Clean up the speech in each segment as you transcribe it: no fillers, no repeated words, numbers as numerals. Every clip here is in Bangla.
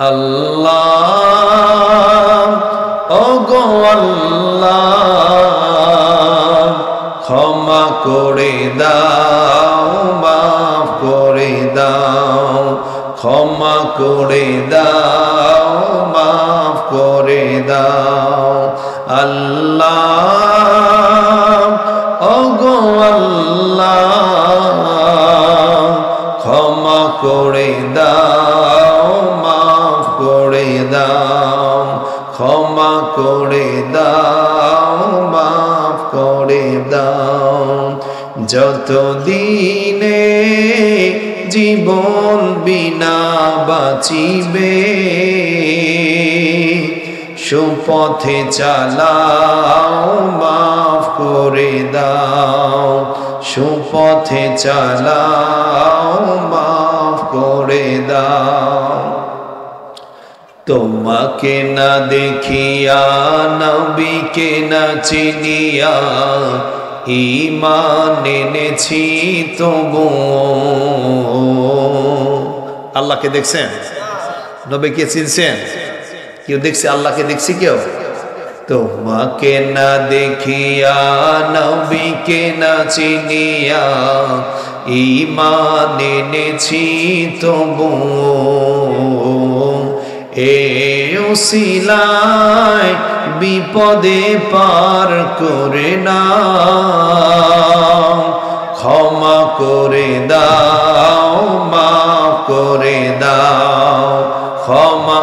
আল্লাহ ওগো আল্লাহ ক্ষমা করে দাও মাফ করে দাও ক্ষমা করে দাও মাফ করে দাও আল্লাহ ওগো আল্লাহ ক্ষমা করে দাও মাফ করে দাও ক্ষমা করে দাও মাফ করে দাও যতদিনে জীবন বিনা বাঁচিবে সুপথে চালাও মাফ করে দাও সুপথে চালাও মাফ করে দাও তোমাকে না দেখিয়া নবীকে না চিনিয়া ঈমান এনেছি তবু আল্লাহকে দেখছেন নবীকে চিনছেন কেউ দেখছে আল্লাহকে দেখছি কেউ তোমাকে না দেখিয়া নবীকে না চিনিয়া ঈমান এনেছি তবু এ উসিলায় বিপদে পার করে না ক্ষমা করে দাও মাফ করে দাও ক্ষমা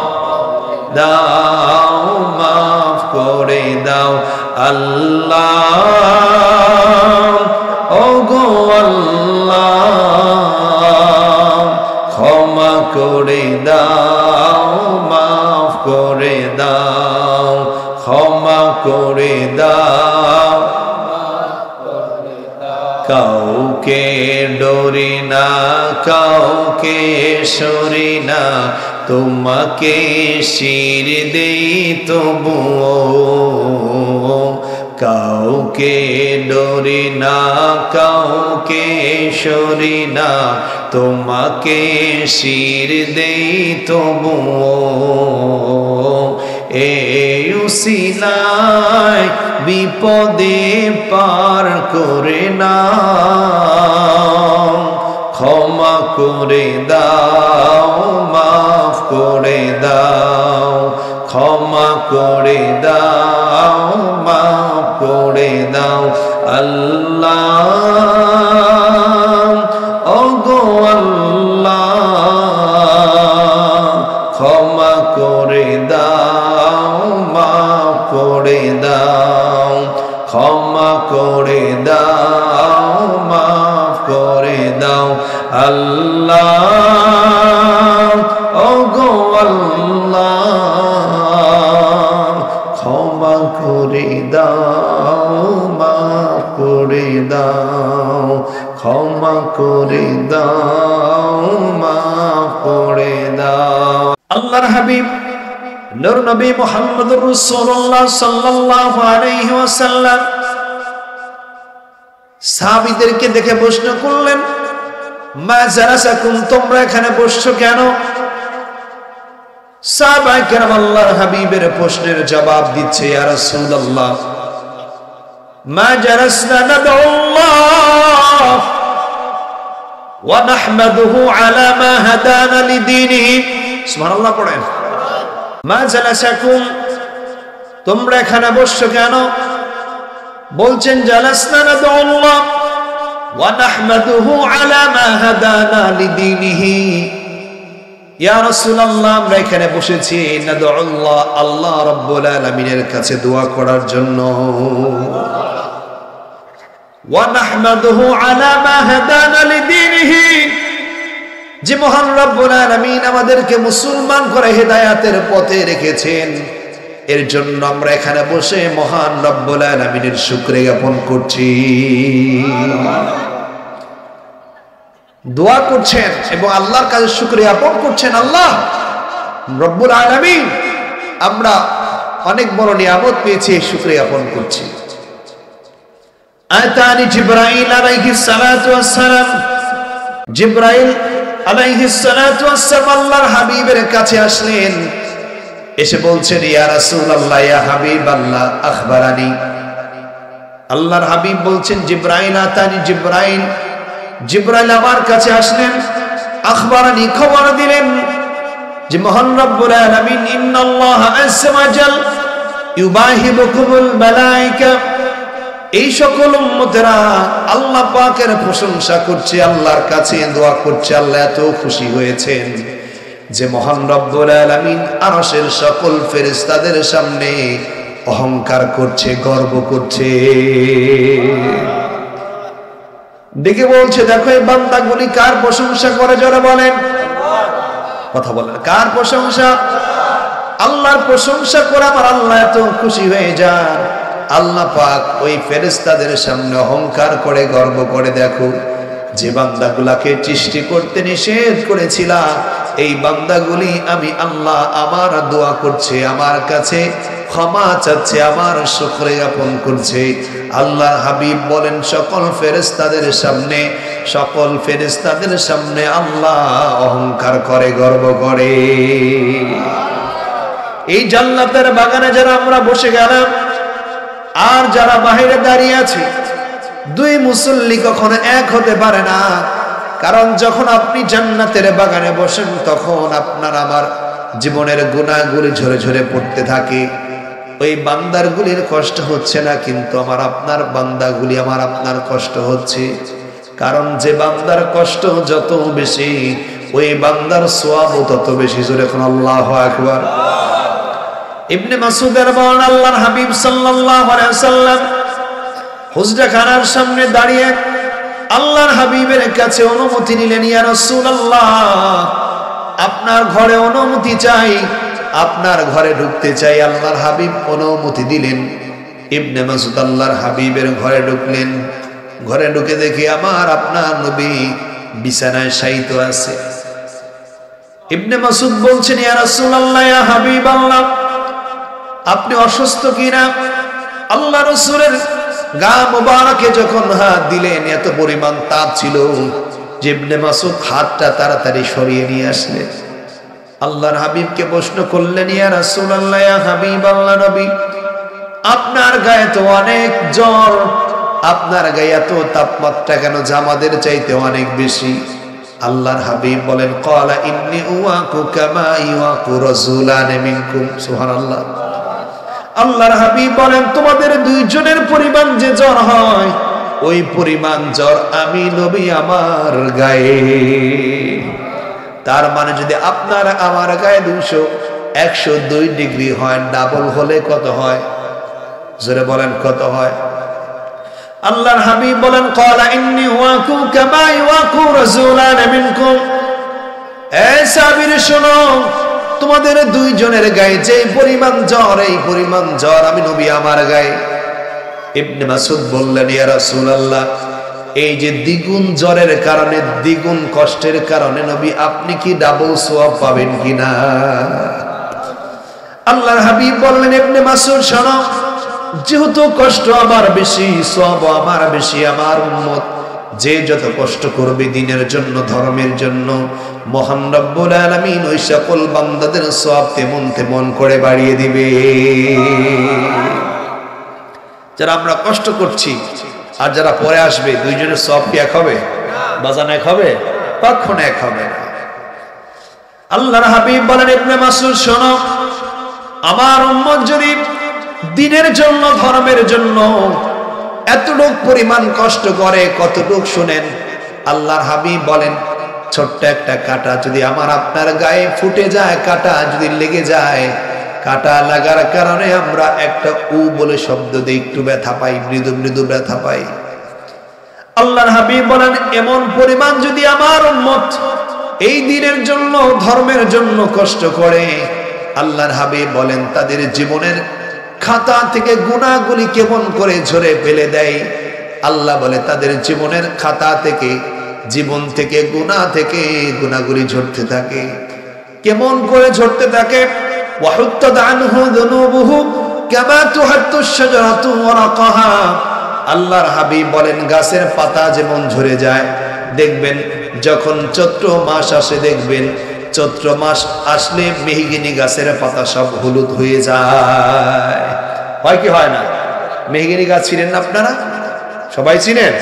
দাও মাফ করে দাও আল্লাহ ওগো আল্লাহ ক্ষমা করে দাও মাফ করে দাও ক্ষমা করে দাও কাউকে ডরি না কাউকে সরি না তোমাকে শির দেই তবুও কাউকে ডরি না কাউকে সরি না তোমাকে শির দেই তবুও এই উসিলায় বিপদে পার করে না ক্ষমা করে দাও মাফ করে দাও ক্ষমা করে দাও মাফ করে দাও আল্লাহ ওগো আল্লাহ ক্ষমা করে দাও মাফ করে দাও ক্ষমা করে দাও মাফ করে দাও আল্লাহ ওগো আল্লাহ ক্ষমা করে দাও মাফ করে দাও ক্ষমা করে দাও মাফ করে দাও আল্লাহর হাবিব নূর নবী মুহাম্মদুর রাসূলুল্লাহ সাল্লাল্লাহু আলাইহি ওয়াসাল্লাম সাহাবীদেরকে দেখে প্রশ্ন করলেন মা জালাসাকুম তোমরা এখানে বসছো কেন সাহাবায়ে কেরাম আল্লাহর হাবিবের প্রশ্নের জবাব দিচ্ছে ইয়া রাসূলুল্লাহ মা জালাসনা নাদউল্লাহ ওয়া নাহমাদুহু আলা মা হাদানা লিদীনিহি সুবহানাল্লাহ পড়েন মা জালাসাকুম তোমরা এখানে বসছো কেন বলছেন জালাসনা নাদউল্লাহ ওয়া নাহমাদুহু আলা মা হাদানা লিদীনিহি ইয়া রাসূলুল্লাহ আমরা এখানে বসেছি নাদউল্লাহ আল্লাহ রাব্বুল আলামিনের কাছে দোয়া করার জন্য ওয়া নাহমাদুহু আলা মা হাদানা লিদীনিহি যে মহান রব্বুল আলামিন আমাদেরকে মুসলমান করে হেদায়েতের পথে রেখেছেন এর জন্য আমরা এখানে বসে মহান রব্বুল আলামিনের শুকরিয়া জ্ঞাপন করছি দোয়া করছেন এবং আল্লাহর কাছে শুকরিয়া জ্ঞাপন করছেন আল্লাহ রব্বুল আলামিন আমরা অনেক বড় নিয়ামত পেয়েছি শুকরিয়া জ্ঞাপন করছি আতানি জিবরাইল আলাইহিস সালাতু ওয়াস সালাম জিবরাইল আলাইহিস সালাতু ওয়াস সালাম আল্লাহর হাবিবের কাছে আসলেন, এসে বলছেন ইয়া রাসূলুল্লাহ ইয়া হাবিবাল্লাহ আখবারানি। আল্লাহর হাবিব বলছেন জিবরাইল আতানি, জিবরাইল আমার কাছে আসলেন, আখবারানি খবর দিলেন যে মহান রব্বুল আলামিন ইন্নাল্লাহা আযজা ওয়া জাল ইউবাহিবুকুমুল মালায়েকা, এই সকল উম্মতেরা আল্লাহ পাকের প্রশংসা করছে, আল্লাহর কাছে দোয়া করছে, আল্লাহ এত খুশি হয়েছেন যে মহান রব্বুল আলামিন আরশের সকল ফেরেশতাদের সামনে অহংকার করছে, গর্ব করছে। ডেকে বলছে দেখো এই বান্দাগুলি কার প্রশংসা করে, যারা বলেন কথা বলেন কার প্রশংসা? আল্লাহর প্রশংসা করে আমার আল্লাহ এত খুশি হয়ে যান। আল্লাহ পাক ওই ফেরেশতাদের সামনে অহংকার করে, গর্ব করে, দেখো যে বান্দাগুলাকে সৃষ্টি করতে নিষেধ করেছিলাম এই বান্দাগুলি আমি আল্লাহ আমার দোয়া করছে, আমার কাছে ক্ষমা চাচ্ছে, আমার শুকরিয়া জ্ঞাপন করছে। আল্লাহর হাবিব বলেন সকল ফেরেশতাদের সামনে আল্লাহ অহংকার করে, গর্ব করে। এই জান্নাতের বাগানে যারা আমরা বসে গেলাম আর যারা বাইরে দাঁড়িয়ে আছে, দুই মুসল্লি কখনো এক হতে পারে না। কারণ যখন আপনি জান্নাতের বাগানে বসেন তখন আপনার আমার জীবনের গুনাহগুলি ঝরে ঝরে পড়তে থাকে। ওই বান্দারগুলির কষ্ট হচ্ছে না, কিন্তু আমার আপনার বান্দাগুলি আমার আপনার কষ্ট হচ্ছে। কারণ যে বান্দার কষ্ট যত বেশি ওই বান্দার সওয়াবও তত বেশি। জোরে কোন আল্লাহু আকবার। ইবনে মাসউদের বর্ণনা, আল্লাহর হাবিব সাল্লাল্লাহু আলাইহি ওয়াসাল্লাম হুজরাখানার সামনে দাঁড়িয়ে আল্লাহর হাবিবের কাছে অনুমতি নিলেন, ইয়া রাসূলুল্লাহ আপনার ঘরে অনুমতি চাই, আপনার ঘরে ঢুকতে চাই। আল্লাহর হাবিব অনুমতি দিলেন। ইবনে মাসউদ আল্লাহর হাবিবের ঘরে ঢুকলেন। ঘরে ঢুকে দেখি আমার আপনার নবী বিছানায় শায়িত আছে। ইবনে মাসউদ বলছেন ইয়া রাসূলুল্লাহ ইয়া হাবিবাল্লাহ আপনি অসুস্থ কিনা? আল্লাহ রাসূলের গা মোবারকে যখন হাত দিলেন এত পরিমাণ তাপ ছিল যে ইবনে মাসউদ হাতটা তাড়াতাড়ি সরিয়ে নিয়ে আসলেন। আল্লাহর হাবিবকে প্রশ্ন করলেন ইয়া রাসূলুল্লাহ ইয়া হাবিবাল্লাহ নবী আপনার গায়ে তো অনেক জ্বর, আপনার গায়ে এত তাপমাত্রা কেন, যা আমাদের চাইতে অনেক বেশি? আল্লাহর হাবিব বলেন ক্বালা ইন্নী উওয়াকু কামা ইওয়াকু রাজুলান মিনকুম। সুবহানাল্লাহ। আল্লাহর হাবিব বলেন তোমাদের দুইজনের পরিমাণ যে জ্বর হয় ওই পরিমাণ জ্বর আমি নবী আমার গায়ে। তার মানে যদি আপনার আমার গায়ে 102 ডিগ্রি হয়, ডাবল হলে কত হয়? জোরে বলেন কত হয়? আল্লাহর হাবিব বলেন ক্বালা ইন্নী ওয়াকু কামা ওয়াকু রাজুলান মিনকুম। এই সাহাবীরা শোনো, তোমাদের দুইজনের গায়ে যে পরিমাণ জ্বর এই পরিমাণ জ্বর আমি নবী আমার গায়ে। ইবনে মাসউদ বললেন ইয়া রাসূলুল্লাহ এই যে দ্বিগুণ জ্বরের কারণে, দ্বিগুণ কষ্টের কারণে নবী আপনি কি ডাবল সওয়াব পাবেন কিনা? আল্লাহর হাবিব বললেন ইবনে মাসউদ শোনো, যেহেতু কষ্ট আমার বেশি সওয়াব আমার বেশি, আমার উম্মত যে যত কষ্ট করবে দ্বীনের জন্য, ধর্মের জন্য, মহান রব্বুল আলামিন ওই সকল বান্দাদের সওয়াব তেমন তেমন করে বাড়িয়ে দিবে। যারা আমরা কষ্ট করছি আর যারা পরে আসবে দুইজনের সওয়াব কি এক হবে? বাজান এক হবে? কখনো এক হবে না। আল্লাহর হাবিব বলেন ইবনে মাসউদ শোনো, আমার উম্মত যদি দ্বীনের জন্য, ধর্মের জন্য এতটুক পরিমাণ কষ্ট করে, কতটুক শুনেন। আল্লাহর হাবিব বলেন ছোট্ট একটা কাঁটা যদি আমার আপনার গায়ে ফুটে যায়, কাঁটা যদি লেগে যায়, কাঁটা লাগার কারণে আমরা একটা উ বলে শব্দ দিয়ে একটু ব্যথা পাই, মৃদু মৃদু ব্যথা পাই। আল্লাহর হাবিব বলেন এমন পরিমাণ যদি আমার উম্মত এই দ্বীনের জন্য, ধর্মের জন্য কষ্ট করে, আল্লাহর হাবিব বলেন তাদের জীবনের খাতা থেকে গুনাহগুলি কেমন করে ঝরে ফেলে দেয়। আল্লাহ বলে তাদের জীবনের খাতা থেকে, জীবন থেকে, গুনাহ থেকে গুনাহগুলি ঝরতে থাকে। কেমন করে ঝরতে থাকে? ওয়াহুত্তাদ আনহু যুনুবুহু কামা তুহাত্তুশ শাজারাতু ওয়ারাকাহা। আল্লাহর হাবিব বলেন গাছের পাতা যেমন ঝরে যায়, দেখবেন যখন চৈত্র মাস আসে, দেখবেন চৈত্র মাস আসলে মেহগিনি গাছের পাতা সব হলুদ হয়ে যায়। হয় কি হয় না? মেহগিনি গাছ চিনেন না আপনারা? সবাই চিনেন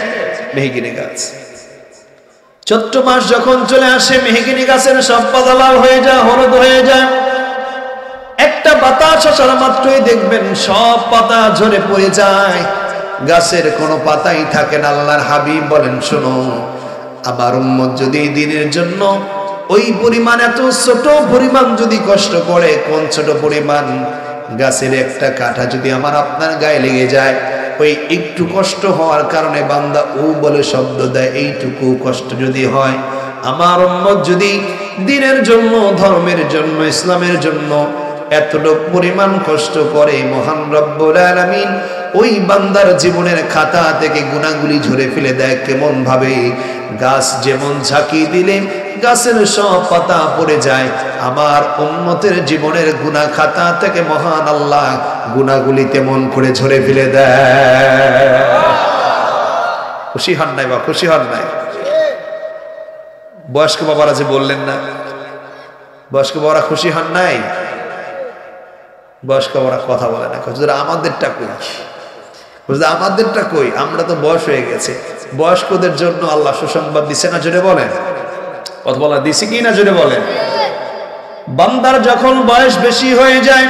মেহগিনি গাছ? চৈত্র মাস যখন চলে আসে মেহগিনি গাছের সব পাতা লাল হয়ে যায়, হলুদ হয়ে যায়। একটা বাতাস আসার মাত্রই দেখবেন সব পাতা ঝরে পড়ে যায়, গাছের কোনো পাতাই থাকে না। আল্লাহর হাবিব বলেন, শোনো, আমার উম্মত যদি দিনের জন্য ওই পরিমাণ, এত ছোট পরিমাণ যদি কষ্ট করে, কোন ছোট পরিমাণ, গাছের একটা কাঁটা যদি আমার আপনার গায়ে লেগে যায়, ওই একটু কষ্ট হওয়ার কারণে বান্দা ও বলে শব্দ দেয়, এইটুকু কষ্ট যদি হয়, আমার উম্মত যদি দিনের জন্য, ধর্মের জন্য, ইসলামের জন্য এতটুকু পরিমাণ কষ্ট করে, মহান রব্বুল আলামিন ওই বান্দার জীবনের খাতা থেকে গুনাহগুলি ঝরে ফেলে দেয়। কেমন ভাবে? গাছ যেমন ঝাঁকি দিলে গাছের সব পাতা পড়ে যায়, আমার উম্মতের জীবনের গুনাহ খাতা থেকে মহান আল্লাহ গুনাহগুলি তেমন করে ঝরে ফেলে দেয়। খুশি হন নাই বা খুশি হন নাই? বয়স্ক বাবারা যে বললেন না, বয়স্ক বাবারা খুশি হন নাই? বয়স্ক বাবারা কথা বলে না, আমাদেরটা কই, আমাদেরটা কই, আমরা তো বয়স হয়ে গেছে। বয়স্কদের জন্য আল্লাহ সুসংবাদ দিচ্ছে না, জোরে বলেন। কথা বলা দিছি কি না, জোরে বলেন। বান্দার যখন বয়স বেশি হয়ে যায়,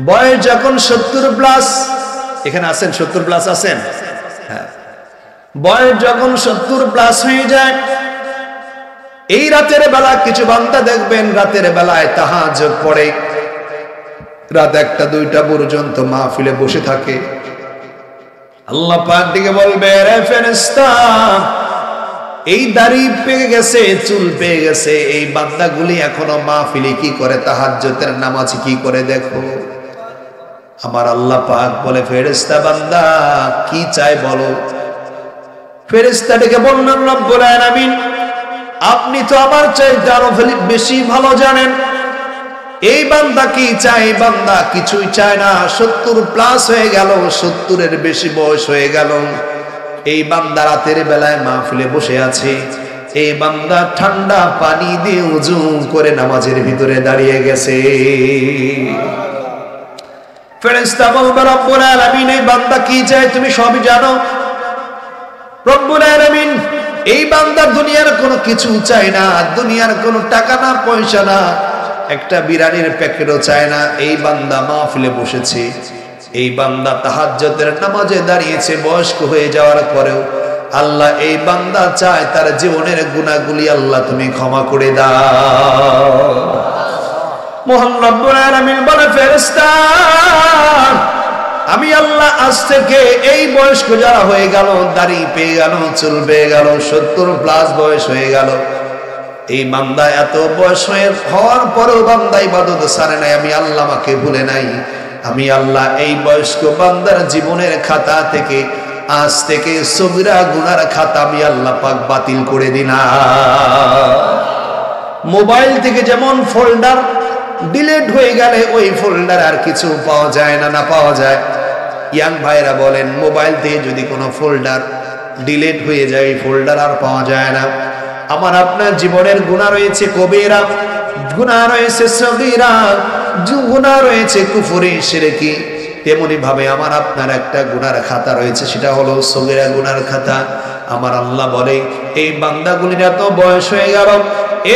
বয়স যখন 70+, এখানে আছেন 70+ আছেন? হ্যাঁ, বয়স যখন 70+ হয়ে যায়, এই রাতের বেলা কিছু বান্দা দেখবেন রাতের বেলায় তাহাজ্জুদ পড়ে, রাত 1টা 2টা পর্যন্ত মাহফিলে বসে থাকে। আল্লাহ পাক দিকে বলবে, রে ফেরেশতা, এই দাড়ি পেয়ে গেছে, চুল পেয়ে গেছে, এই বান্দাগুলি এখনো মাহফিলে কি করে, তাহাজ্জুদের নামাজ কি করে দেখো। আমার আল্লাহ পাক বলে, ফেরেশতা বান্দা কি চাই বলো। ফেরেশতাটিকে বললেন, রব্বুল আলামিন, আপনি তো আমার চাইতে আরো বেশি ভালো জানেন। এই বান্দা কি চায়? বান্দা কিছুই চায় না। 70+ হয়ে গেল, 70-এর বেশি বয়স হয়ে গেল। এই বান্দা রাতের বেলায় মাহফিলে বসে আছে। এই বান্দা ঠান্ডা পানি দিয়ে ওযু করে নামাজের ভিতরে দাঁড়িয়ে গেছে। ফেরেশতা বলবে, রব্বুল আলামিন, এই বান্দা কি চায় তুমি সবই জানো। রব্বুল আলামিন, এই বান্দা দুনিয়ার কোনো কিছু চায় না, দুনিয়ার কোনো টাকা না, পয়সা না, একটা বিরিয়ানির প্যাকেটও চায় না। এই বান্দা মাহফিলে বসেছে, এই বান্দা তাহাজ্জুদের নামাজে দাঁড়িয়েছে, বয়স্ক হয়ে যাওয়ার পরেও আল্লাহ এই বান্দা চায় তার জীবনের গুনাহগুলি আল্লাহ তুমি ক্ষমা করে দাও। মহান রব্বুল আলামিন বলে, ফেরেশতা, আমি আল্লাহ আজ থেকে এই বয়স্ক যারা হয়ে গেল, দাড়ি পেয়ে গেল, চুল পেয়ে গেল, 70+ বয়স হয়ে গেল, এই বান্দা এত বয়স হওয়ার পরেও বান্দা ইবাদত ছাড়ে নাই, আমি আল্লাহ আমাকে ভুলে নাই। আমি আল্লাহ এই বয়স্ক বান্দার জীবনের খাতা থেকে আজ থেকে সগীরা গুনার খাতা আমি আল্লাহ পাক বাতিল করে দিলাম। মোবাইল থেকে যেমন ফোল্ডার ডিলিট হয়ে গেলে ওই ফোল্ডার আর কিছু পাওয়া যায় না, না পাওয়া যায়। ইয়াং ভাইরা বলেন, মোবাইল থেকে যদি কোনো ফোল্ডার ডিলিট হয়ে যায়, ওই ফোল্ডার আর পাওয়া যায় না। আমার আপনার জীবনের গুনাহ রয়েছে কবিরা, গুনাহ রয়েছে সগীরা, গুনাহ রয়েছে কুফরি, শিরকি। তেমনি ভাবে আমার আপনার একটা গুনার খাতা রয়েছে, সেটা হলো সগীরা গুনার খাতা। আমার আল্লাহ বলে, এই বান্দাগুলির এত বয়স হয়ে গেল,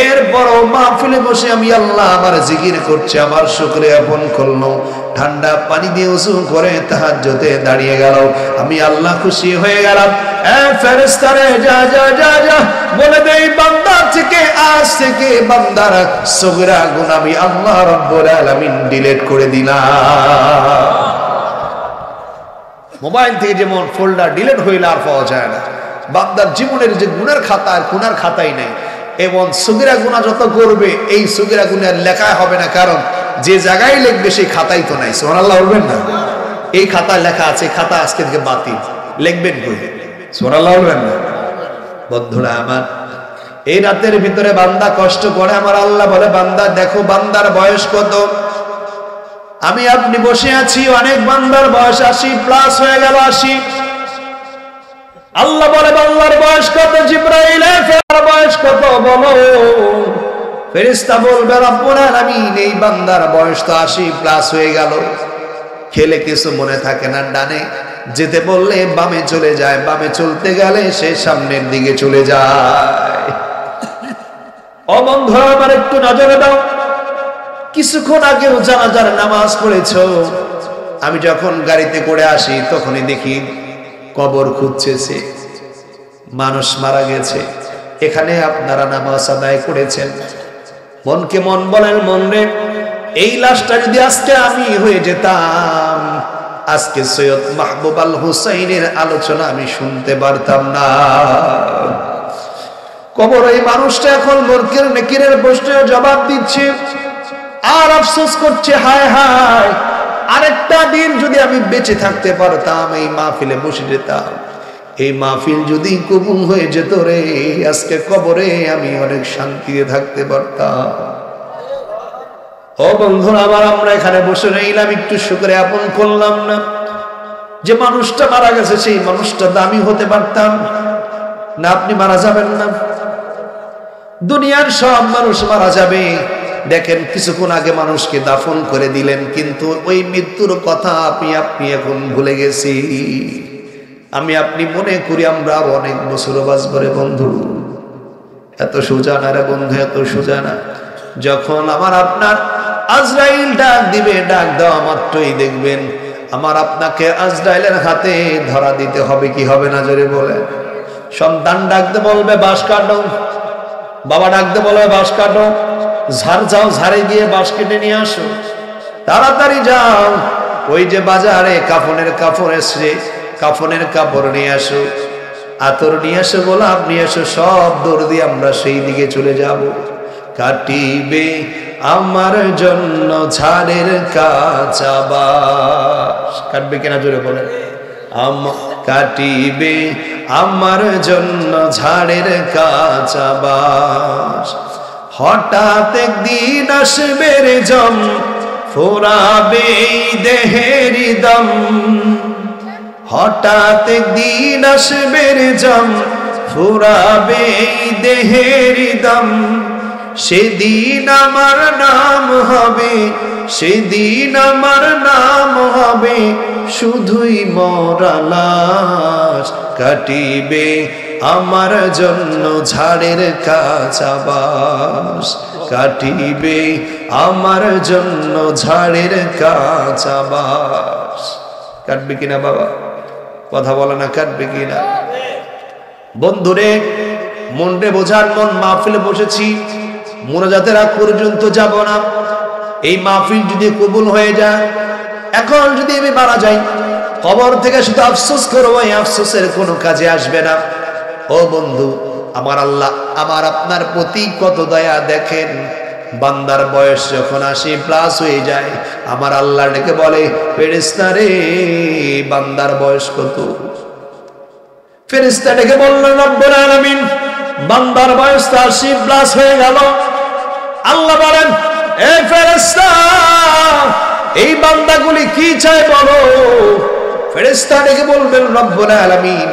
এরপরও মাহফিলে বসে আমি আল্লাহ আমার জিকির করছে, আমার শুকরিয়া জ্ঞাপন করলো, ঠান্ডা পানি দিয়ে ওযু করে তাহাজ্জুদে দাঁড়িয়ে গেল, আমি আল্লাহ খুশি হয়ে গেলাম। ফেরেশতারে যা যা যা যা বলে দেই, বান্দা থেকে আজ থেকে বান্দার সগীরা গুনাহ আমি আল্লাহ রাব্বুল আলামিন ডিলিট করে দিলাম। মোবাইল থেকে যেমন ফোল্ডার ডিলিট হইলে আর পাওয়া যায় না, বান্দার জীবনের যে গুনার খাতা, আর গুনার খাতাই নেই। এবং সগীরা গুনাহ যত করবে, এই সগীরা গুনাহ লেখা হবে না, কারণ যে জায়গায় লিখবে সেই খাতাই তো নাই। সুবহানাল্লাহ বলবেন না? এই খাতা লেখা আছে, খাতা আজকে থেকে বাতিল, লিখবেন কই? সুবহানাল্লাহ বলবেন না? বন্ধুরা আমার, এই রাতের ভিতরে বান্দা কষ্ট করে, আমার আল্লাহ বলে, বান্দা দেখো বান্দার বয়স কত। আমি আপনি বসে আছি, অনেক বান্দার বয়স 80+ হয়ে গেল, 80। আল্লাহ বলে বান্দার বয়স কত? জিবরাইল বয়স কত বলো? ফেরেশতা বলবে রব্বুল আলামিন এই বান্দার বয়স তো 80+ হয়ে গেল, খেলে কিছু মনে থাকে না, ডানে যেতে বললে বামে চলে যায়, বামে চলতে গেলে সে সামনের দিকে চলে যায়। ও বন্ধু আমার একটু নজরে দাও, কিছুক্ষণ আগেও জানাজার নামাজ পড়েছো, আমি যখন গাড়িতে করে আসি তখনই দেখি কবর খুঁজছে, মানুষ মারা গেছে। এখানে আপনারা নামাজ আদায় করেছেন, মনকে মন বলেন, মন রে এই লাশটা যদি আজকে আমি হয়ে যেতাম, আজকে সৈয়দ মাহবুব আল হুসাইনের আলোচনা আমি শুনতে পারতাম না। কবর এই মানুষটা এখন মুনকার নাকিরের প্রশ্নের জবাব দিচ্ছে আর আফসোস করছে, হায় হায় আরেকটা দিন যদি আমি বেঁচে থাকতে পারতাম, এই মাহফিলে বসে যেতাম, এই মাহফিল যদি কবুল হয়ে যেত রে, আজকে কবরে আমি অনেক শান্তিতে থাকতে পারতাম। ও বন্ধুরা আমার, আমরা এখানে বসে রইলাম, একটু শুকরে আপন করলাম না যে মানুষটা মারা গেছে সেই মানুষটা দামি হতে পারতাম না? আপনি মারা যাবেন না, দুনিয়ার সব মানুষ মারা যাবে। দেখেন কিছুক্ষণ আগে মানুষকে দাফন করে দিলেন, কিন্তু ওই মৃত্যুর কথা আপনি এখন ভুলে গেছি। আমি আপনি মনে করি আমরা অনেক বছর বাঁচব রে বন্ধু। এত সোজা না রে বন্ধু, এত সোজা না। যখন আমার আপনার আজরাইল ডাক দিবে, ডাক দেওয়া মাত্রই দেখবেন আমার আপনাকে আজরাইলের হাতে ধরা দিতে হবে, কি হবে না জোরে বলে? সন্তান ডাকতে বলবে বাঁশ কাটো, বাবা ডাকতে বলবে বাঁশ কাটো, ঝাড় যাও, ঝাড়ে গিয়ে বাঁশ কেটে নিয়ে আসো, তাড়াতাড়ি যাও ওই যে বাজারে কাফনের কাপড় এসে কাফনের কাপড় নিয়ে আসো, আতর নিয়ে আসো, গোলাপ নিয়ে আসো, সব দৌড় দিয়ে আমরা সেই দিকে চলে যাব। কাটিবে আমার জন্য ঝাড়ের কাঁচা বাঁশ, কাটবে কিনা জোরে বলেন? কাটিবে আমার জন্য ঝাড়ের কাঁচা বাঁশ, হঠাৎ একদিন আসবে রে জম, ফোরাবে দেহের দম, হঠাৎ একদিন আসবে রে জম, ফোরাবে দেহের দম, সেদিন আমার নাম হবে, সেদিন আমার নাম হবে শুধুই মরা লাশ, কাটিবে আমার জন্য ঝাড়ের কাঁচা বাঁশ, কাটিবে আমার জন্য ঝাড়ের কাঁচা বাঁশ। কাটবে কিনা বাবা? কথা বলে না, কাটবে কিনা? বন্ধুরে মনরে বোঝার, মন মাহফিলে বসেছি, মোনাজাতের আগ পর্যন্ত যাব না। এই মাহফিল যদি কবুল হয়ে যায়, এখন যদি আমি মারা যাই, কবর থেকে শুধু আফসোস করবো, এই আফসোসের কোনো কাজে আসবে না। ও বন্ধু আমার, আল্লাহ আমার আপনার প্রতি কত দয়া দেখেন। বান্দার বয়স যখন 80+ হয়ে যায়, আমার আল্লাহ ডেকে বলে, ফেরেশতা রে বান্দার বয়স কত? ফেরেশতা ডেকে বললেন, রব্বুল আলামিন বান্দার বয়স 80+ হয়ে গেল। আল্লাহ বলেন, এই ফেরেশতা এই বান্দাগুলি কি চায় বলো? ফেরেশতা ডেকে বলবেন, রব্বুল আলামিন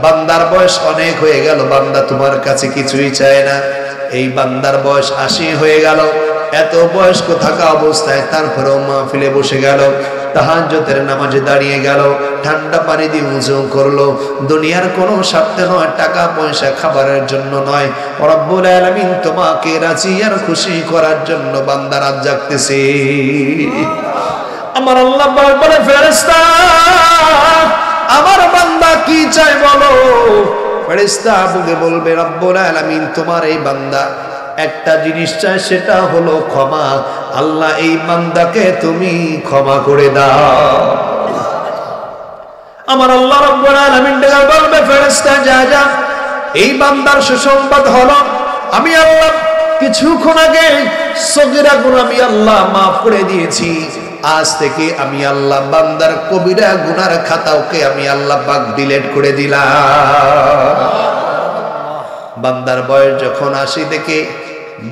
বান্দার বয়স অনেক হয়ে গেল, বান্দা তোমার কাছে কিছুই চায় না। এই বান্দার বয়স 80 হয়ে গেল, এত বয়স্ক থাকা অবস্থায় তারপরেও মাহফিলে বসে গেল, তাহাজ্জুদের নামাজে দাঁড়িয়ে গেল, ঠান্ডা পানি দিয়ে ওযু করলো, দুনিয়ার কোনো স্বার্থে নয়, টাকা পয়সা খাবারের জন্য নয়, রব্বুল আলামিন তোমাকে রাজি আর খুশি করার জন্য বান্দা রাত জাগতেছে। আমার আল্লাহ বলে, ফেরেশতা আমার বান্দা কি চায় বলো? ফেরেশতা বলবে, রব্বুল আলামিন তোমার এই বান্দা একটা জিনিস চায়, সেটা হলো ক্ষমা। আল্লাহ এই বান্দাকে তুমি ক্ষমা করে দাও। আমার আল্লাহ রব্বুল আলামিন বলবে, ফেরেশতা যা যা, এই বান্দার সুসংবাদ হলো আমি আল্লাহ কিছুক্ষণ আগে সগীরা গুনাহ আমি আল্লাহ মাফ করে দিয়েছি। আজ থেকে আমি আল্লাহ বান্দার কবিরা গুনার খাতাওকে আমি আল্লাহ পাক ডিলিট করে দিলাম। বান্দার বয়স যখন 80 থেকে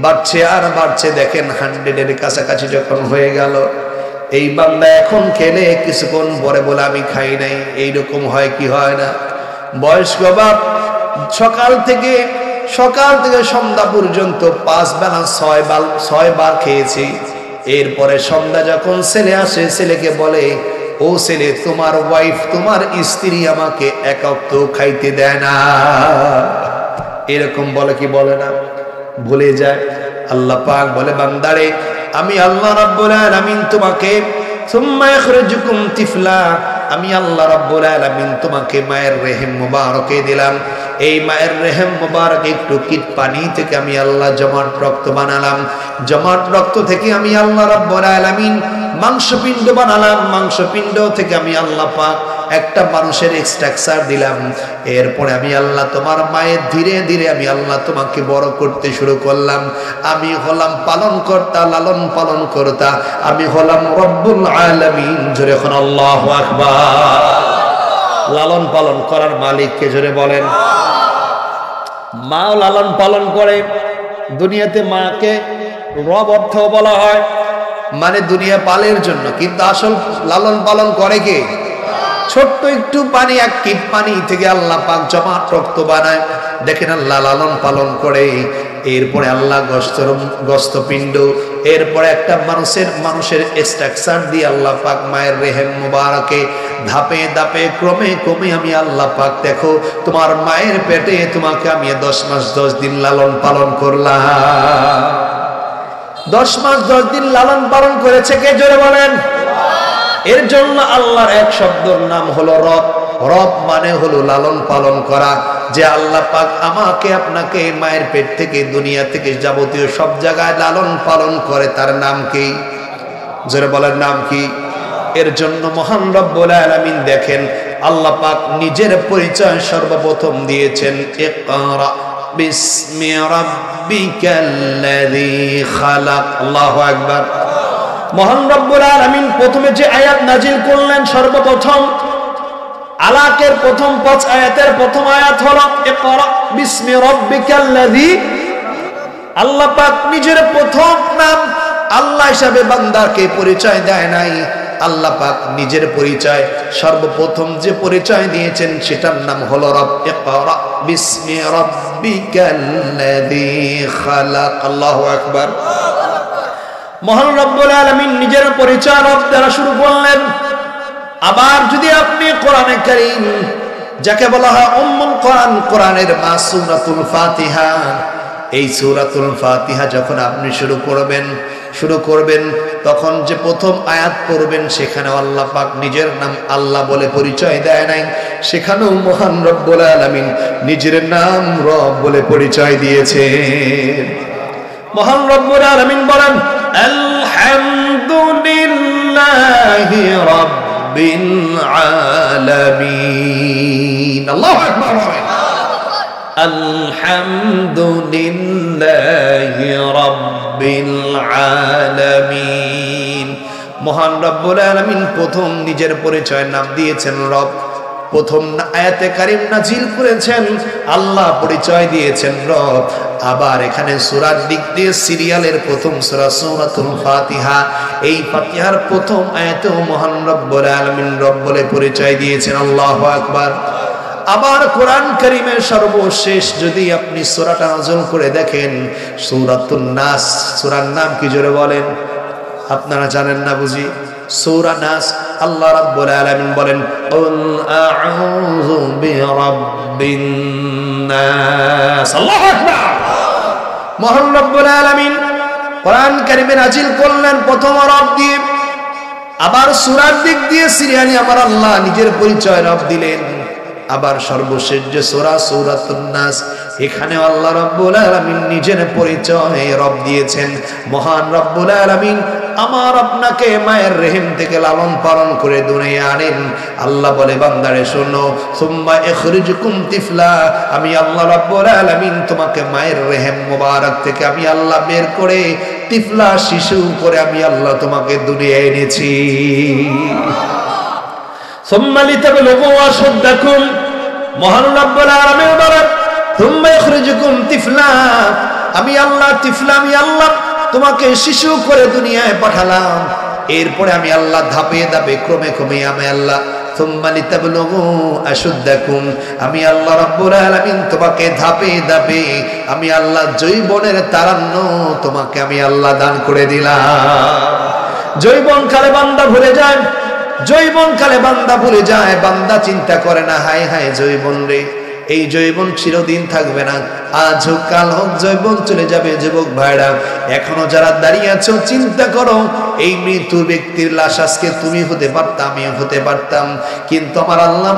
বাড়ছে আর বাড়ছে, দেখেন 100-এর কাছাকাছি যখন হয়ে গেল, এই বান্দা এখন খেলে কিছুক্ষণ পরে বলে আমি খাই নাই, এইরকম হয় কি হয় না? বয়স্ক বাপ সকাল থেকে সন্ধ্যা পর্যন্ত 5 বেলা 6 বার খেয়েছি। এরপরে সন্ধ্যা যখন ছেলে আসে, ছেলেকে বলে, ও ছেলে, তোমার ওয়াইফ, তোমার স্ত্রী আমাকে এক ওয়াক্ত খাইতে দেয় না। এরকম বলে কি বলে না? ভুলে যায়। আল্লাহ পাক বলে, বান্দারে, আমি আল্লাহ রাব্বুল আলামিন তোমাকে সুম্মা ইখরাজুকুম তিফলা, আমি আল্লাহ রাব্বুল আলামিন তোমাকে মায়ের রেহেম মুবারকে দিলাম। এই মায়ের রেহেম মুবারক একটু কিট পানি থেকে আমি আল্লাহ জমাট রক্ত বানালাম। জমাট রক্ত থেকে আমি আল্লাহ রাব্বুল আলামিন মাংসপিণ্ড বানালাম। মাংসপিণ্ড থেকে আমি আল্লাহ পাক একটা মানুষের স্ট্রাকচার দিলাম। এরপরে আমি আল্লাহ তোমার মায়ের ধীরে ধীরে আমি আল্লাহ তোমাকে বড় করতে শুরু করলাম। আমি হলাম পালনকর্তা, লালন পালন কর্তা, আমি হলাম রব্বুল আলামিন। জোরে এখন আল্লাহু আকবার। লালন পালন করার মালিককে জোরে বলেন। মাও লালন পালন করে। দুনিয়াতে মাকে রব অর্থ বলা হয়, মানে দুনিয়া পালের জন্য, কিন্তু আসল লালন পালন করে কে? ছোট্ট একটু পানি, এক কিট পানি থেকে আল্লাহ পাক জমাট রক্ত বানায়। দেখেন আল্লাহ লালন পালন করে। এরপরে আল্লাহ গোস্তপিণ্ড, এরপরে একটা মানুষের স্ট্রাকচার দিয়ে আল্লাহ পাক মায়ের রেহেম মুবারকে ধাপে ধাপে ক্রমে ক্রমে আমি আল্লাহ পাক দেখো তোমার মায়ের পেটে তোমাকে আমি 10 মাস 10 দিন লালন পালন করলাম। 10 মাস 10 দিন লালন পালন করেছে কে? জোরে বলেন। এর জন্য আল্লাহর এক শব্দের নাম হলো রব। রব মানে হলো লালন পালন করা। যে আল্লাহ পাক আমাকে আপনাকে মায়ের পেট থেকে দুনিয়া থেকে যাবতীয় সব জায়গায় লালন পালন করে, তার নাম কি? জোরে বলেন, নাম কি? এর জন্য মহান রব্বুল আলামিন দেখেন আল্লাহ পাক নিজের পরিচয় সর্বপ্রথম দিয়েছেন, ইকরা বিসমি রাব্বিকাল্লাযী খালাক। আল্লাহু আকবার। মহান রব্বুল আলামিন প্রথমে যে আয়াত নাজিল করলেন, সর্বপ্রথম আলাকের প্রথম 5 আয়াতের প্রথম আয়াত হলো ইকরা বিসমি রাব্বিকাল্লাযী। আল্লাহ পাক নিজের প্রথম নাম আল্লাহ হিসাবে বান্দাকে পরিচয় দেয় নাই। আল্লাহ পাক নিজের পরিচয় সর্বপ্রথম যে পরিচয় দিয়েছেন সেটার নাম হলো রব। ইকরা বিসমি রাব্বিকাল্লাযী খালাক। আল্লাহু আকবার। মহান রব্বুল আলামিন নিজের পরিচয় রব দ্বারা শুরু করলেন। আবার যদি আপনি কোরআনে কারীম, যাকে বলা হয় উম্মুল কোরআন, কোরআনের মা সূরাতুল ফাতিহা, এই সূরাতুল ফাতিহা যখন আপনি শুরু করবেন তখন যে প্রথম আয়াত পড়বেন সেখানে আল্লাহ পাক নিজের নাম আল্লাহ বলে পরিচয় দেয় নাই, সেখানেও মহান রব্বুল আলামিন নিজের নাম রব বলে পরিচয় দিয়েছেন। মহান রব্বুল আলামিন বলেন, আলহামদুলিল্লাহি রাব্বিল আলামিন। আল্লাহু আকবার। আলহামদুলিল্লাহি রাব্বিল আলামিন। মহান রব্বুল আলামিন প্রথম নিজের পরিচয় নাম দিয়েছেন রব। প্রথম আয়াতে কারীম নাজিল করেছেন, আল্লাহ পরিচয় দিয়েছেন রব। আবার এখানে সূরার দিক দিয়ে সিরিয়ালের প্রথম সূরা সূরাতুল ফাতিহা, এই ফাতিহার প্রথম আয়াতেও মহান রব্বুল আলামিন রব বলে পরিচয় দিয়েছেন। আল্লাহু আকবার। আবার কোরআন কারীমের সর্বশেষ যদি আপনি সূরাটা নাযিল করে দেখেন, সূরাতুন নাস। সূরার নাম কি জোরে বলেন? আপনারা জানেন না বুঝি? সূরা নাস। আল্লাহ রাব্বুল আলামিন বলেন, কুল আউযু বিরাব্বিন নাস। আল্লাহু আকবার। মহান রব্বুল আলামিন কোরআন কারীমে নাযিল করলেন প্রথম রব দিয়ে। আবার সূরার দিক দিয়ে সিরিয়ালি আমার আল্লাহ নিজের পরিচয় রব দিলেন। আবার সর্বশেষ যে সূরা সূরাতুন নাস, এখানে আল্লাহ রাব্বুল আলামিন নিজের পরিচয় রব দিয়েছেন। মহান রব্বুল আলামিন আমার আপনাকে মায়ের রেহেম থেকে লালন পালন করে দুনিয়া আনেন। আল্লাহ বলে, বান্দারে শোনো, সুম্মা ইখরিজুকুম তিফলা, আমি আল্লাহ রাব্বুল আলামিন তোমাকে মায়ের রেহেম মোবারক থেকে আমি আল্লাহ বের করে তিফলা শিশু করে আমি আল্লাহ তোমাকে দুনিয়ায় এনেছি। সুম্মা লিতাবলুগু আশুদ্দাকুম, মহান রব্বুল আলামিন বলেন, সুম্মা ইখরিজুকুম তিফলা, আমি আল্লাহ তিফলা, আমি আল্লাহ তোমাকে শিশু করে দুনিয়ায় পাঠালাম। এরপরে আমি আল্লাহ ধাপে ধাপে ক্রমে ক্রমে আমি আল্লাহ সুম্মা লিতাবলুগু আশুদ্দাকুম, আমি আল্লাহ রাব্বুল আলামিন তোমাকে ধাপে ধাপে আমি আল্লাহ যৌবনের তারান্ন তোমাকে আমি আল্লাহ দান করে দিলাম। যৌবন কালে বান্দা ভুলে যায়, যৌবন কালে বান্দা ভুলে যায়, বান্দা চিন্তা করে না হায় হায় যৌবন রে, এই যৌবন চিরদিন থাকবে না, আজ হোক কাল হোক যৌবন চলে যাবে। যুবক ভাইরা এখনো যারা দাঁড়িয়ে আছো চিন্তা করো, এই মৃত্যু ব্যক্তির লাশ আজকে তুমি হতে পারতাম, আমিও হতে পারতাম, কিন্তু আমার আল্লাহ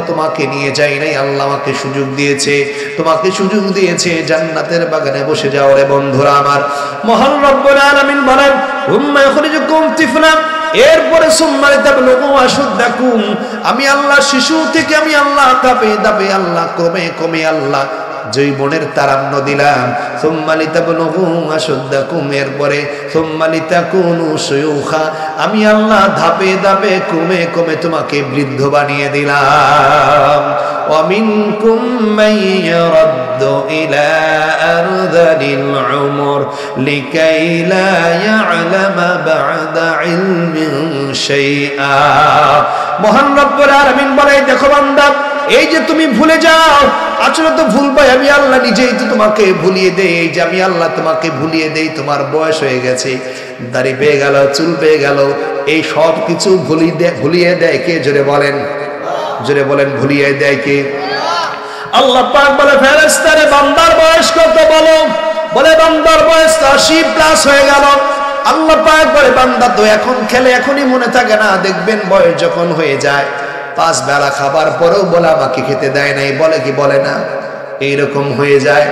তোমাকে নিয়ে যাই নাই। আল্লাহ আমাকে সুযোগ দিয়েছে, তোমাকে সুযোগ দিয়েছে জান্নাতের বাগানে বসে যাও রে বন্ধুরা আমার। মহান রব্বুল আলামিন বলেন হুম্মা ইখরিজুকুম তিফলা, এরপরে সুম্মা লিতাবলুগু আশুদ্দাকুম, আমি আল্লাহ শিশু থেকে আমি আল্লাহ ধাপে ধাপে আল্লাহ ক্রমে ক্রমে আল্লাহ যৌবনের তারান্ন দিলাম। সুম্মা লিতাবলুগু আশুদ্দাকুম, এরপরে সুম্মা লিতাকুনু শুয়ুখা, আমি আল্লাহ ধাপে ধাপে ক্রমে ক্রমে তোমাকে বৃদ্ধ বানিয়ে দিলাম। ওয়া মিনকুম মান ইউরাদ্দু ইলা আরযালিল উমর লিকাই লা ইয়ালামা বা'দা ইলমিন শাইআ। মহান রব্বুল আলামিন বলে দেখো বান্দা, এই যে তুমি ভুলে যাও, আসলে তো ভুলবাই আমি আল্লাহ নিজেই তো তোমাকে ভুলিয়ে দেই। এই যে আমি আল্লাহ তোমাকে ভুলিয়ে দেই, তোমার বয়স হয়ে গেছে, দাড়ি পেয়ে গেল, চুল পেয়ে গেল, এই সব কিছু ভুলিয়ে দেয় কে? জোরে বলেন, জোরে বলেন, ভুলিয়ে দেয় কে? আল্লাহ পাক বলে ফেরেশতারে বান্দার বয়স কত বলো? বলে বান্দার বয়স 80+ হয়ে গেল। আল্লাহ পাক বলে বান্দা তো এখন খেলে এখনই মনে থাকে না, দেখবেন বয়স যখন হয়ে যায় 5 বেলা খাবার পরেও বলে আমাকে খেতে দেয় নাই, বলে কি বলে না? এইরকম হয়ে যায়।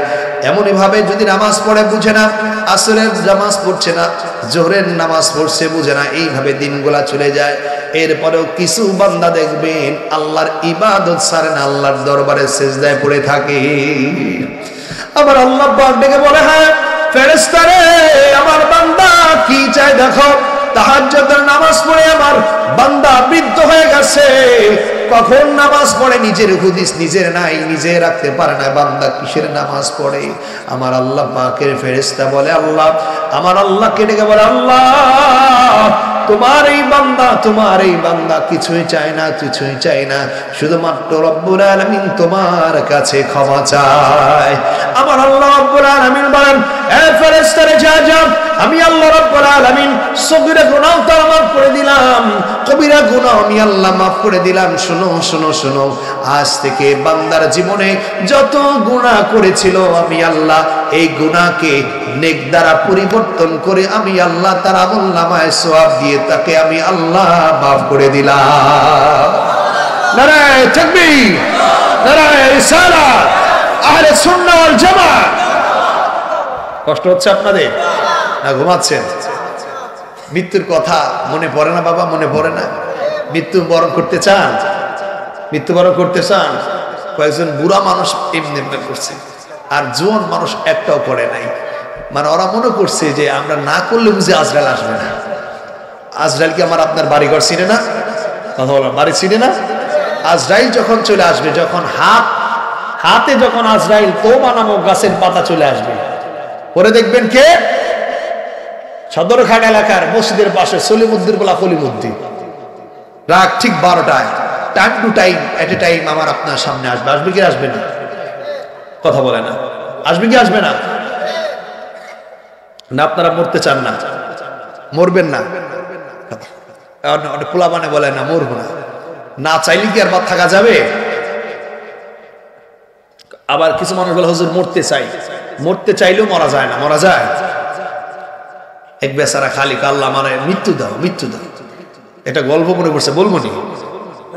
এমনই ভাবে যদি নামাজ পড়ে বুঝে না, আসরের নামাজ পড়ছে না, জোহরের নামাজ পড়ছে বুঝে না, এইভাবে দিনগুলা চলে যায়। এরপরেও কিছু বান্দা দেখবেন আল্লাহর ইবাদত ছাড়ে না, আল্লাহর দরবারে সিজদায় পড়ে থাকে। আবার আল্লাহ পাক ডেকে বলে হ্যাঁ ফেরেশতারে আমার বান্দা কি চায় দেখো, তাহাজ্জুদের নামাজ পড়ে আমার বান্দা বৃদ্ধ হয়ে গেছে। কখন নামাজ পড়ে নিজের হুদিস নিজের নাই, নিজে রাখতে পারে না, বান্দা কিসের নামাজ পড়ে? আমার আল্লাহ পাকের ফেরেশতা বলে আল্লাহ, আমার আল্লাহকে ডেকে বলে আল্লাহ তোমার এই বান্দা কিছুই চায় না, কিছুই চায় না, শুধুমাত্র রব্বুল আলামিন তোমার কাছে ক্ষমা চায়। আমার আল্লাহ রব্বুল আলামিন বলেন এ ফেরেশতারে যা যা, আমি আল্লাহ রব্বুল আলামিন সগীরা গুনাহ তো মাফ করে দিলাম, কবিরা গুনাহ আমি আল্লাহ মাফ করে দিলাম। শোনো শোনো শোনো, আজ থেকে বান্দার জীবনে যত গুনাহ করেছিল আমি আল্লাহ এই গুনাহকে নেক দ্বারা পরিবর্তন করে আমি আল্লাহ তার আমলনামায় সওয়াব দিয়ে তাকে আমি আল্লাহ মাফ করে দিলাম। নারায়ে তাকবীর, নারায়ে রিসালাত, আহলে সুন্নাহ ওয়াল জামাত। কষ্ট হচ্ছে আপনাদের না? ঘুমাচ্ছেন? মৃত্যুর কথা মনে পড়ে না বাবা? মনে পড়ে না? মৃত্যু বরণ করতে চান? মৃত্যুবরণ করতে চান? কয়েকজন বুড়া মানুষ এমনি এমনি করছে, আর জোয়ান মানুষ একটাও করে নাই। মানে ওরা মনে করছে যে আমরা না করলে বুঝে আজরাইল আসবে না। আজরাইল কি আমার আপনার বাড়িঘর চিনে না? কথা বলেন, বাড়ি চিনে না? আজরাইল যখন চলে আসবে, যখন হাতে যখন আজরাইল তওবা নামক গাছের পাতা চলে আসবে, পরে দেখবেন কে? সদরঘাট এলাকার মসজিদের পাশে সলিমুদ্দিন বলা কলিমুদ্দিন, রাত ঠিক 12টায়, time to time, at a time আমার আপনার সামনে আসবে। আসবে কি আসবে না? কথা বলে না, আসবে কি আসবে না? না আপনারা মরতে চান না? মরবেন না? পোলা মানে বলে না মরবো না, না চাইলে কি আর বাদ থাকা যাবে? আবার কিছু মানুষ বলে হুজুর মরতে চাই, মরতে চাইলেও মরা যায় না। মরা যায়? এক বেচারা খালি আল্লাহ মানে মৃত্যু দাও, মৃত্যু দাও, এটা গল্প মনে করছে, বলবো নি?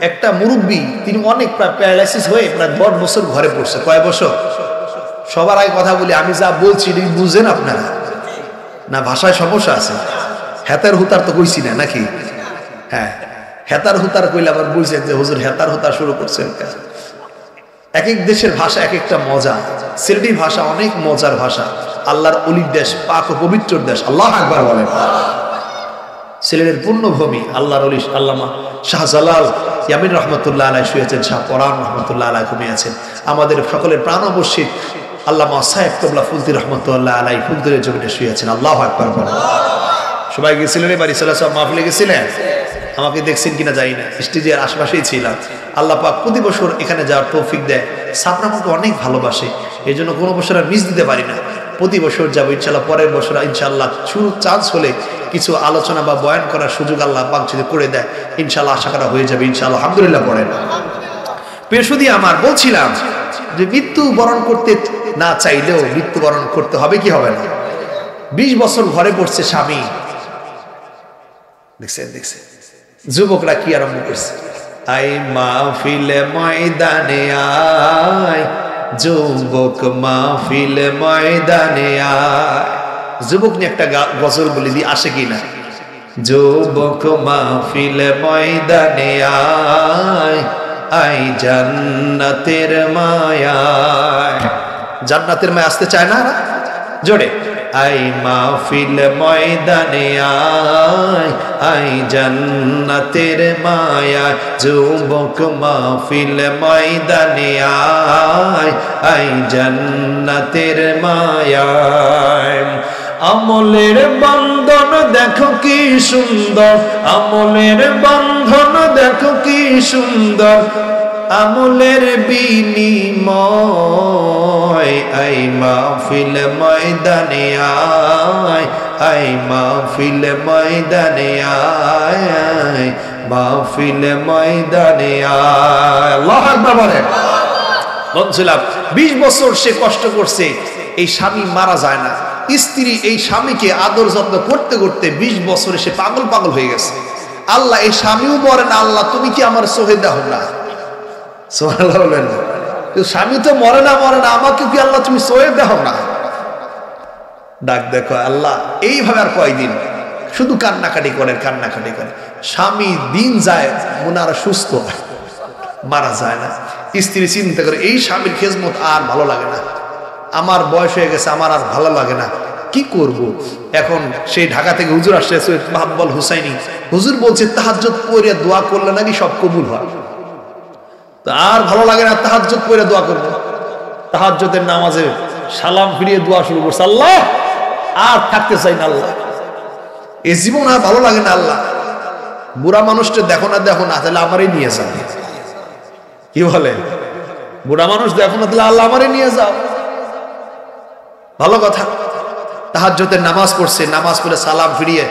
একটা মুরব্বী, তিনি অনেক প্রায় প্যারালাইসিস হয়ে প্রায় 10 বছর ঘরে পড়ছে। কয় বছর? সবার আগে কথা বলি, আমি যা বলছি বুঝেন আপনারা না? ভাষায় সমস্যা আছে? হেতার হুতার তো কইছি না নাকি? হ্যাঁ, হেতার হুতার কইলে আবার বুঝছেন যে হুজুর হেতার হুতার শুরু করছেন। এক এক দেশের ভাষা এক একটা মজা। সিলেটি ভাষা অনেক মজার ভাষা, আল্লাহর অলির দেশ, পাক ও পবিত্র দেশ। আল্লাহু আকবার বলেন। সিলেটের পূর্ণভূমি, আল্লাহর অলি আল্লামা শাহজালাল ইয়ামিন রহমতুল্লাহ আলাইহি শুয়েছেন, শাহ পরান রহমতুল্লাহ আলাইহি ঘুমিয়েছেন। আমাদের সকলের প্রাণ অবশ্যই আল্লামা সাহেব কবলা ফুলতি রহমতুল্লাহ আলাইহি ফুলতির জমিনে শুয়েছেন। আল্লাহু আকবার বলেন। সবাই গেছিলেন? বাড়ি সালা সব মাহফিলে গেছিলেন? আমাকে দেখছেন কিনা জানি না, স্টেজের আশপাশেই ছিলাম। আল্লাহ পাক প্রতি বছর এখানে যাওয়ার তৌফিক দেয়। ছাত্র আমাকে অনেক ভালোবাসে, এই জন্য কোনো বছর আর মিস দিতে পারি না। প্রতি বছর যাবো ইনশাল্লাহ। পরের বছর ইনশাল্লাহ শুরু চান্স হলে কিছু আলোচনা বা বয়ান করার সুযোগ আল্লাহ পাক যদি করে দেয় ইনশাল্লাহ আশা করা হয়ে যাবে ইনশাল্লাহ। আলহামদুলিল্লাহ পড়েন। পেশুদি আমার বলছিলাম যে মৃত্যু বরণ করতে না চাইলেও মৃত্যুবরণ করতে হবে কি হবে না। 20 বছর ঘরে পড়ছে স্বামী, দেখছেন দেখছেন যুবকরা কি আরম্ভ করছে, আই মাহফিলে ময়দানে আয়, যুবক মাহফিলে ময়দানে আয়। যুবক নিয়ে একটা গজল বলে দিই, আসে কিনা। যুবক মাহফিলে ময়দানে আয়, আই জান্নাতের মায়ায়। জান্নাতের মায়া আসতে চায় না জোরে, আই মাহফিল ময়দানে আয়, আই জান্নাতের মায়ায়। যুবক মাহফিল ময়দানে আয়, আই জান্নাতের মায়ায়। আমলের বন্ধন দেখো কি সুন্দর, আমলের বন্ধন দেখো কি সুন্দর, আমলের বিনিময়। আই মাহফিল ময়দানে আয়, আই মাহফিল ময়দানে আয়, মাহফিল ময়দানে আয়। আল্লাহু আকবার বলেন। বলছিলাম 20 বছর সে কষ্ট করছে, এই স্বামী মারা যায় না। স্ত্রী এই স্বামীকে আদর যত্ন করতে করতে 20 বছরে সে পাগল পাগল হয়ে গেছে। আল্লাহ এই স্বামীও মরে না, আল্লাহ তুমি কি আমার সহে দাও না। সুবহানাল্লাহ বলেন। স্বামী তো মরে না আমাকে কি আল্লাহ তুমি সহে দাও না। ডাক দেখো আল্লাহ এইভাবে আর কয়দিন শুধু কান্নাকাটি করেন কান্নাকাটি করেন। স্বামী দিন যায় ওনারা সুস্থ মারা যায় না। স্ত্রী চিন্তা করে এই স্বামীর খেজমত আর ভালো লাগে না, আমার বয়স হয়ে গেছে, আমার আর ভালো লাগে না, কি করব। এখন সেই ঢাকা থেকে হুজুর আসছে সৈয়দ মাহবুব হুসাইনি, হুজুর বলছে তাহাজ্জুদ পড়ে দোয়া করলে নাকি সব কবুল হয়। আর ভালো লাগে না, তাহাজ্জুদ পড়ে দোয়া করব। তাহাজ্জুদের নামাজে সালাম ফিরিয়ে দোয়া শুরু করছে, আল্লাহ আর থাকতে চাই না, আল্লাহ এই জীবন আর ভালো লাগে না, আল্লাহ বুড়া মানুষটা দেখো না তাহলে আমারই নিয়ে যাও। কি বলে বুড়া মানুষ দেখো না তাহলে আল্লাহ আমারই নিয়ে যাও। ভালো কথা। তাহাজ্জুদের নামাজ পড়ছে, নামাজ পড়ে সালাম ফিরিয়ে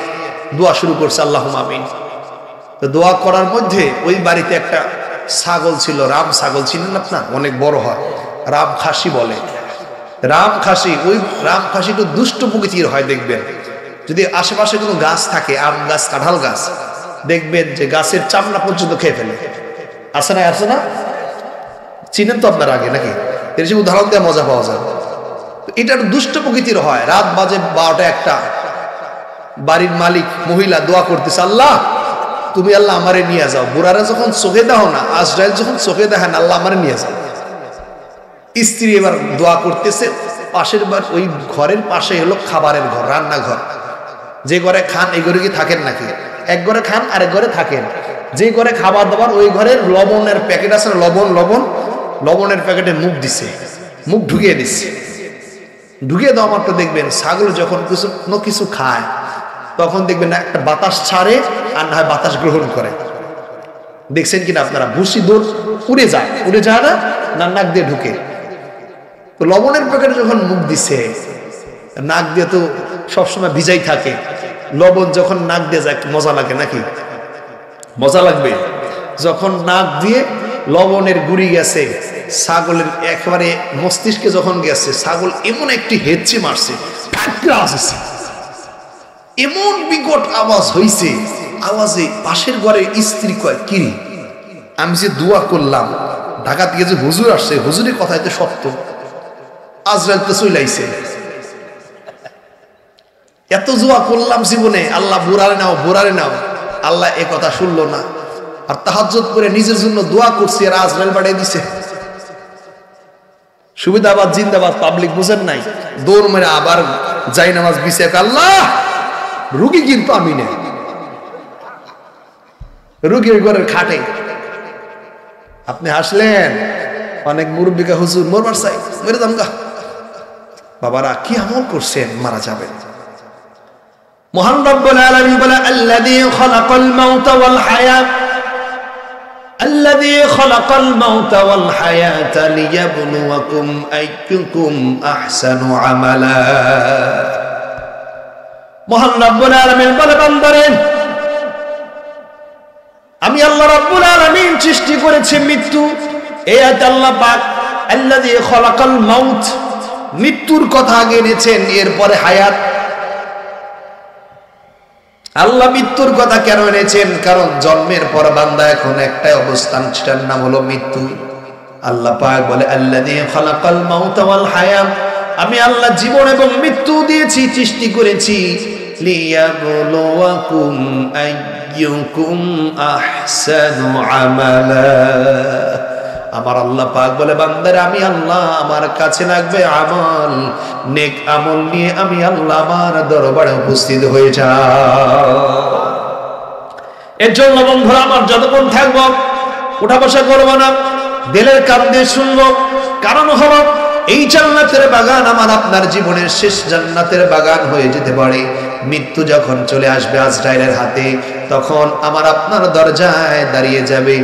দোয়া শুরু করছে, আল্লাহুম্মা আমিন। তো দোয়া করার মধ্যে ওই বাড়িতে একটা ছাগল ছিল, রাম ছাগল ছিলেন আপনার, অনেক বড় হয়, রাম খাসি বলে। রাম খাসি, ওই রাম খাসি একটু দুষ্ট প্রকৃতির হয়। দেখবেন যদি আশেপাশে কোনো গাছ থাকে, আম গাছ কাঁঠাল গাছ, দেখবেন যে গাছের চামড়া পর্যন্ত খেয়ে ফেলে। আছে না চিনেন তো আপনার আগে নাকি, এর যে উদাহরণ দেওয়া মজা পাওয়া যায়। এটা দুষ্ট প্রকৃতির হয়। রাত বাজে 12টা 1টা, বাড়ির মালিক মহিলা দোয়া করতেছে, আল্লাহ তুমি আল্লাহ আমারে নিয়ে যাও। বুড়ারা যখন চোখে দাও না, আজরাইল যখন চোখে দেখেন, আল্লাহ আমারে নিয়ে যাও। স্ত্রী এবার দোয়া করতেছে, পাশের ওই ঘরের পাশে হলো খাবারের ঘর, রান্নাঘর। যে ঘরে খান এই ঘরে কি থাকেন নাকি? এক ঘরে খান আরেক ঘরে থাকেন। যে ঘরে খাবার দাবার ওই ঘরের লবণের প্যাকেট আছে, লবণের প্যাকেটে মুখ দিছে, মুখ ঢুকিয়ে দিচ্ছে। ঢুকিয়ে দেওয়া মাত্র দেখবেন ছাগল যখন কিছু খায় তখন দেখবেন একটা বাতাস ছাড়ে আর না হয় বাতাস গ্রহণ করে। দেখছেন কিনা আপনারা? ভুসি দৌড় উড়ে যায় না নাক দিয়ে ঢুকে। তো লবণের প্যাকেটে যখন মুখ দিছে, নাক দিয়ে তো সবসময় ভিজাই থাকে, লবণ যখন নাক দিয়ে যায় মজা লাগে নাকি? মজা লাগবে। যখন নাক দিয়ে লবণের গুড়ি গেছে, ছাগলের একেবারে মস্তিষ্কে যখন গেছে, ছাগল এমন একটি হেঁচে মারছে, এমন বিকট আওয়াজ হইছে। আওয়াজে পাশের ঘরের স্ত্রী কয়, কিরে আমি যে দোয়া করলাম, ঢাকা থেকে যে হুজুর আসছে, হুজুরের কথাই তো সত্য, আজরাইল তো চলে আইছে। এত দোয়া করলাম জীবনে, আল্লাহ বুড়ারে নাও, আল্লাহ এ কথা শুনলো না। আর তাহাজ্জুদ করে নিজের জন্য দোয়া করছি আর আজরাইল বাড়িয়ে দিছে। সুবিধাবাদ জিন্দাবাদ পাবলিক বুঝেন নাই, দৌড় মেরে আবার যাই নামাজ বিছে, আল্লাহ রুগী কিন্তু আমি নেই, রুগীর ঘরের খাটে। আপনি হাসলেন, অনেক মুরব্বিকা হুজুর মরবার চাই, মেরে দাম গা। বাবারা কি আমল করছেন, মারা যাবেন। মহান রব্বুল আলামিন বলে আল্লাযী খালাকাল মাউতা ওয়াল হায়াত الذي خلق الموت والحياة ليبلوكم أيكم أحسن عملا মহান রব্বুল আলামিন বলে বান্দারে আমি আল্লাহ রব্বুল আলামিন সৃষ্টি করেছি মৃত্যু। এই আয়াতে আল্লাহ পাক আল্লাযী খলাকাল মাউত মৃত্যুর কথা আগে এনেছেন, এরপরে হায়াত। আল্লাহ মৃত্যুর কথা কেন এনেছেন? কারণ জন্মের পর বান্দা এখন একটাই অবস্থান, সেটার নাম হলো মৃত্যু। আল্লাহ পাক বলে আল্লাযী খালাকাল মাউতা ওয়াল হায়াত, আমি আল্লাহ জীবন এবং মৃত্যু দিয়েছি, সৃষ্টি করেছি লিয়াবলুয়াকুম আইয়ুকুম আহসানু আমালা। আমার আল্লাহ পাক বলে বান্দারে আমি আল্লাহ আমার কাছে লাগবে আমল, নেক আমল নিয়ে আমি আল্লাহ আমার দরবারে উপস্থিত হয়ে যাও। এর জন্য বন্ধুরা আমার যতক্ষণ থাকবো উঠা বসা করবো না, দিলের কান দিয়ে শুনবো। কারণ হলো এই জান্নাতের বাগান আমার আপনার জীবনের শেষ জান্নাতের বাগান হয়ে যেতে পারে। মৃত্যু যখন চলে আসবে আজরাইলের হাতে, তখন আমার আপনার দরজায় দাঁড়িয়ে যাবে।